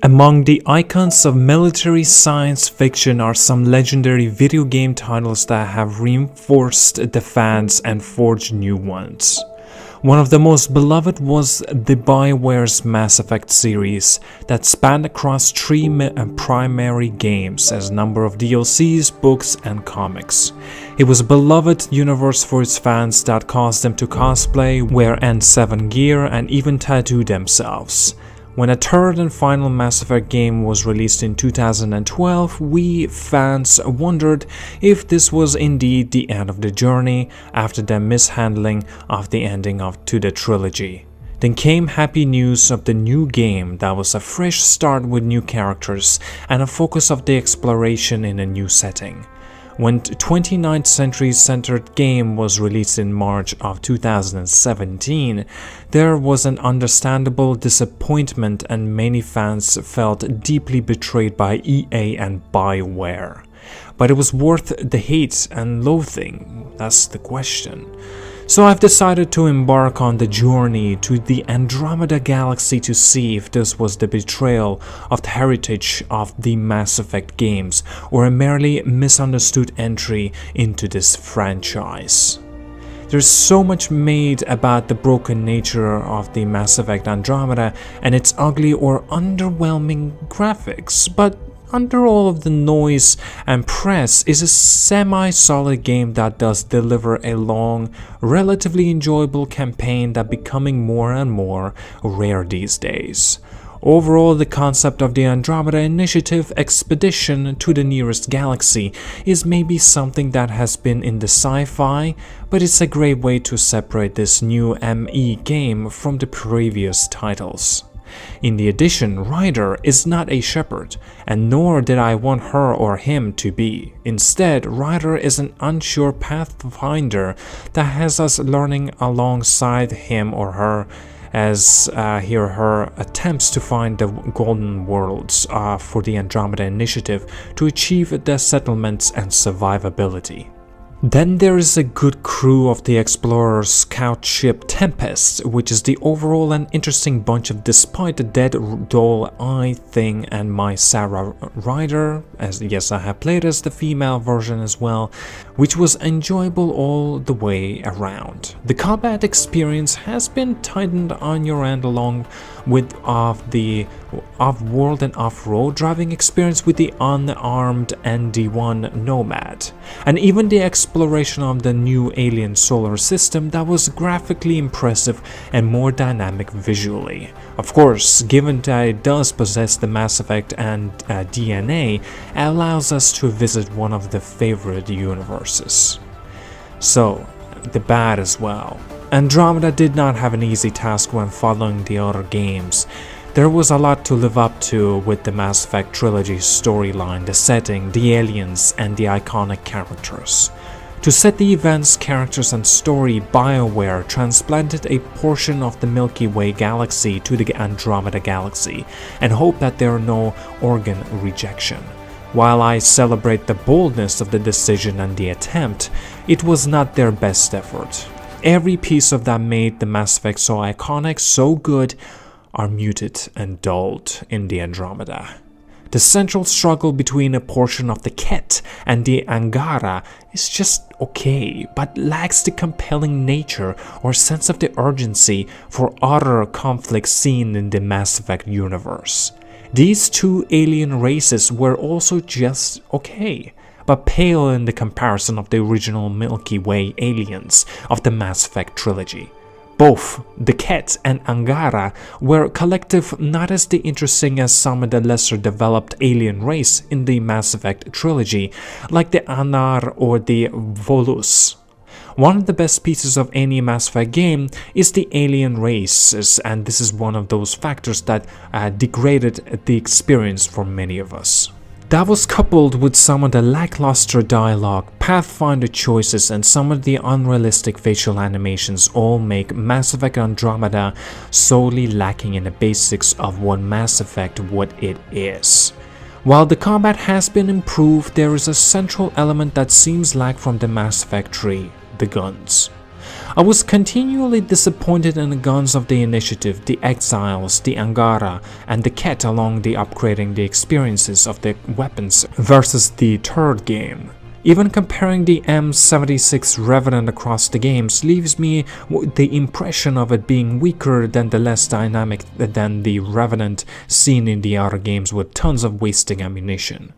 Among the icons of military science fiction are some legendary video game titles that have reinforced the fans and forged new ones. One of the most beloved was the BioWare's Mass Effect series that spanned across three primary games as a number of DLCs, books, and comics. It was a beloved universe for its fans that caused them to cosplay, wear N7 gear, and even tattoo themselves. When a third and final Mass Effect game was released in 2012, we fans wondered if this was indeed the end of the journey after the mishandling of the ending to the trilogy. Then came happy news of the new game that was a fresh start with new characters and a focus of the exploration in a new setting. When 29th Century centered game was released in March of 2017, there was an understandable disappointment and many fans felt deeply betrayed by EA and BioWare. But it was worth the hate and loathing, that's the question. So I've decided to embark on the journey to the Andromeda galaxy to see if this was the betrayal of the heritage of the Mass Effect games or a merely misunderstood entry into this franchise. There's so much made about the broken nature of the Mass Effect Andromeda and its ugly or underwhelming graphics, but under all of the noise and press is a semi-solid game that does deliver a long, relatively enjoyable campaign that becoming more and more rare these days. Overall, the concept of the Andromeda Initiative expedition to the nearest galaxy is maybe something that has been in the sci-fi, but it's a great way to separate this new ME game from the previous titles. In the addition, Ryder is not a shepherd, and nor did I want her or him to be. Instead, Ryder is an unsure pathfinder that has us learning alongside him or her as he or her attempts to find the golden worlds for the Andromeda Initiative to achieve their settlements and survivability. Then there is a good crew of the explorer's scout ship Tempest, which is the overall an interesting bunch of despite the dead doll eye thing and my Sarah Ryder, as yes I have played as the female version as well, which was enjoyable all the way around. The combat experience has been tightened on your end along with the off-world and off-road driving experience with the unarmed ND1 Nomad, and even the exploration of the new alien solar system that was graphically impressive and more dynamic visually. Of course, given that it does possess the Mass Effect and DNA, allows us to visit one of the favorite universes. So, the bad as well. Andromeda did not have an easy task when following the other games. There was a lot to live up to with the Mass Effect trilogy storyline, the setting, the aliens, and the iconic characters. To set the events, characters, and story, BioWare transplanted a portion of the Milky Way galaxy to the Andromeda galaxy and hope that there are no organ rejection. While I celebrate the boldness of the decision and the attempt, it was not their best effort. Every piece of that made the Mass Effect so iconic, so good, are muted and dulled in the Andromeda. The central struggle between a portion of the Ket and the Angara is just okay, but lacks the compelling nature or sense of the urgency for other conflicts seen in the Mass Effect universe. These two alien races were also just okay, but pale in the comparison of the original Milky Way aliens of the Mass Effect trilogy. Both the Ket and Angara were collective not as interesting as some of the lesser developed alien race in the Mass Effect trilogy, like the Anar or the Volus. One of the best pieces of any Mass Effect game is the alien races, and this is one of those factors that degraded the experience for many of us. That was coupled with some of the lackluster dialogue, pathfinder choices, and some of the unrealistic facial animations all make Mass Effect Andromeda solely lacking in the basics of what Mass Effect what it is. While the combat has been improved, there is a central element that seems lack from the Mass Effect 3, the guns. I was continually disappointed in the guns of the Initiative, the Exiles, the Angara, and the Ket along the upgrading the experiences of the weapons versus the third game. Even comparing the M76 Revenant across the games leaves me with the impression of it being weaker than the less dynamic than the Revenant seen in the other games with tons of wasting ammunition.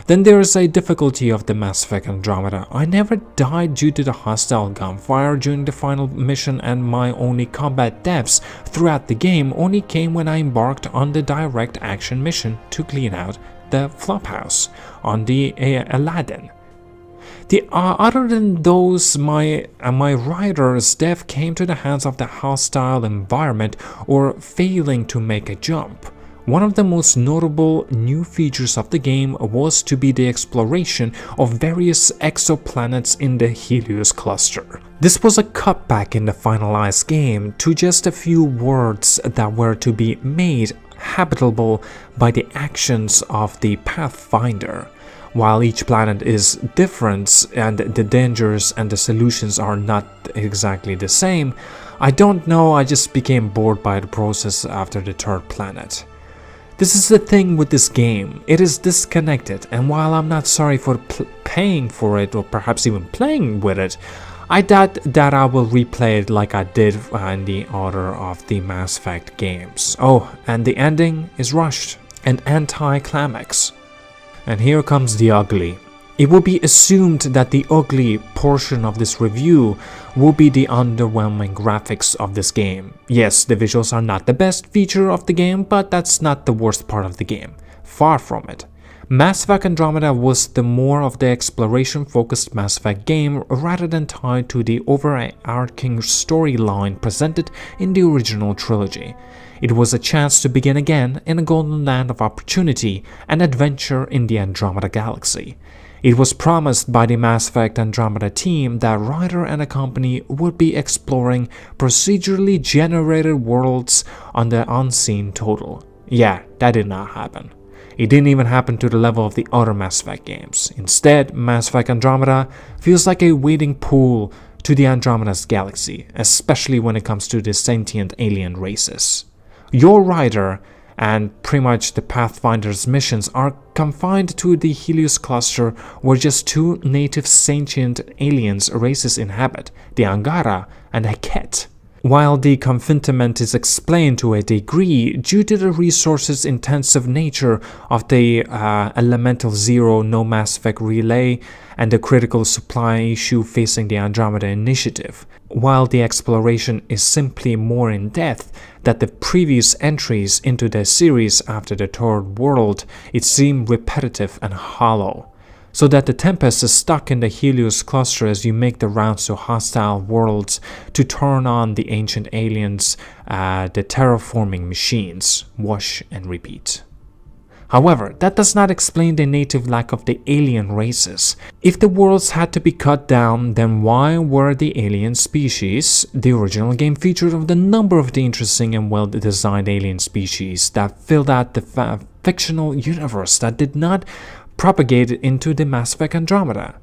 Then there is a difficulty of the Mass Effect Andromeda. I never died due to the hostile gunfire during the final mission, and my only combat deaths throughout the game only came when I embarked on the direct action mission to clean out the flophouse on the Aladdin. Other than those, my rider's death came to the hands of the hostile environment or failing to make a jump. One of the most notable new features of the game was to be the exploration of various exoplanets in the Helios cluster. This was a cutback in the finalized game to just a few worlds that were to be made habitable by the actions of the Pathfinder. While each planet is different and the dangers and the solutions are not exactly the same, I don't know, I just became bored by the process after the third planet. This is the thing with this game, it is disconnected, and while I'm not sorry for paying for it or perhaps even playing with it, I doubt that I will replay it like I did in the order of the Mass Effect games. Oh, and the ending is rushed, an anti-climax. And here comes the ugly. It will be assumed that the ugly portion of this review will be the underwhelming graphics of this game. Yes, the visuals are not the best feature of the game, but that's not the worst part of the game. Far from it. Mass Effect Andromeda was the more of the exploration-focused Mass Effect game rather than tied to the overarching storyline presented in the original trilogy. It was a chance to begin again in a golden land of opportunity and adventure in the Andromeda galaxy. It was promised by the Mass Effect Andromeda team that Ryder and a company would be exploring procedurally generated worlds on the unseen total. Yeah, that did not happen. It didn't even happen to the level of the other Mass Effect games. Instead, Mass Effect Andromeda feels like a wading pool to the Andromeda's galaxy, especially when it comes to the sentient alien races. Your Ryder and pretty much the Pathfinder's missions are confined to the Helios cluster where just two native sentient aliens races inhabit, the Angara and the Ket. While the confinement is explained to a degree due to the resources-intensive nature of the Elemental Zero No Mass Effect relay and the critical supply issue facing the Andromeda Initiative, while the exploration is simply more in-depth than the previous entries into the series after the third world, it seemed repetitive and hollow. So that the Tempest is stuck in the Helios cluster as you make the rounds to hostile worlds to turn on the ancient aliens, the terraforming machines, wash and repeat. However, that does not explain the native lack of the alien races. If the worlds had to be cut down, then why were the alien species? The original game featured of the number of the interesting and well-designed alien species that filled out the fictional universe that did not propagated into the Mass Effect Andromeda.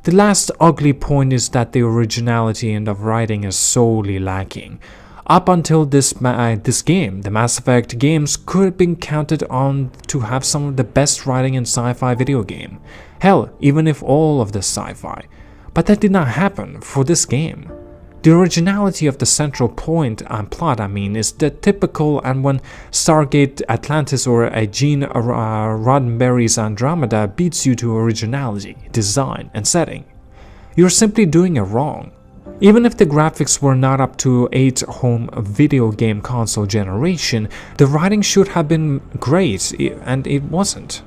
The last ugly point is that the originality and of writing is sorely lacking. Up until this game, the Mass Effect games could have been counted on to have some of the best writing in sci-fi video game. Hell, even if all of the sci-fi. But that did not happen for this game. The originality of the central point and plot, is the typical, and when Stargate Atlantis or a Gene Roddenberry's Andromeda beats you to originality, design, and setting, you're simply doing it wrong. Even if the graphics were not up to 8 home video game console generation, the writing should have been great, and it wasn't.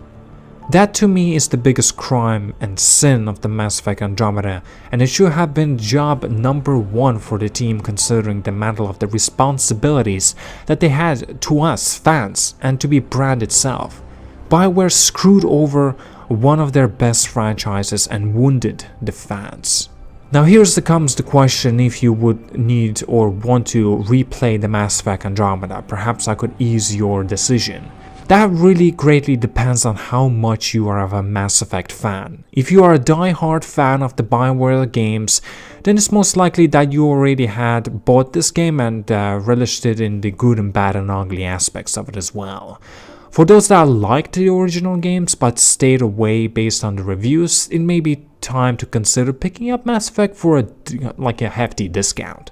That to me is the biggest crime and sin of the Mass Effect Andromeda, and it should have been job number 1 for the team considering the mantle of the responsibilities that they had to us fans and to be brand itself. BioWare screwed over one of their best franchises and wounded the fans. Now comes the question if you would need or want to replay the Mass Effect Andromeda. Perhaps I could ease your decision. That really greatly depends on how much you are of a Mass Effect fan. If you are a die-hard fan of the BioWare games, then it's most likely that you already had bought this game and relished it in the good and bad and ugly aspects of it as well. For those that liked the original games but stayed away based on the reviews, it may be time to consider picking up Mass Effect for a hefty discount.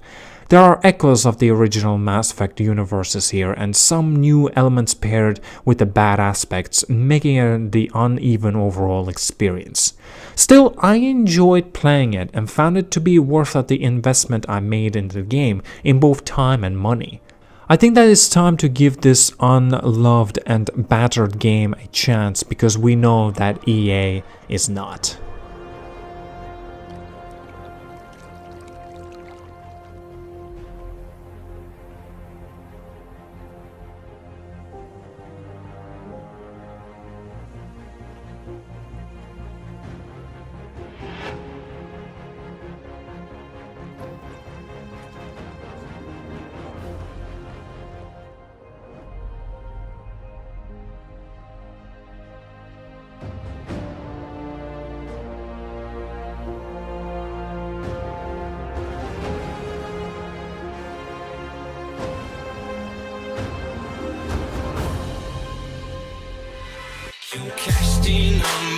There are echoes of the original Mass Effect universes here, and some new elements paired with the bad aspects, making it the uneven overall experience. Still, I enjoyed playing it and found it to be worth the investment I made into the game in both time and money. I think that it's time to give this unloved and battered game a chance, because we know that EA is not. You cashed in on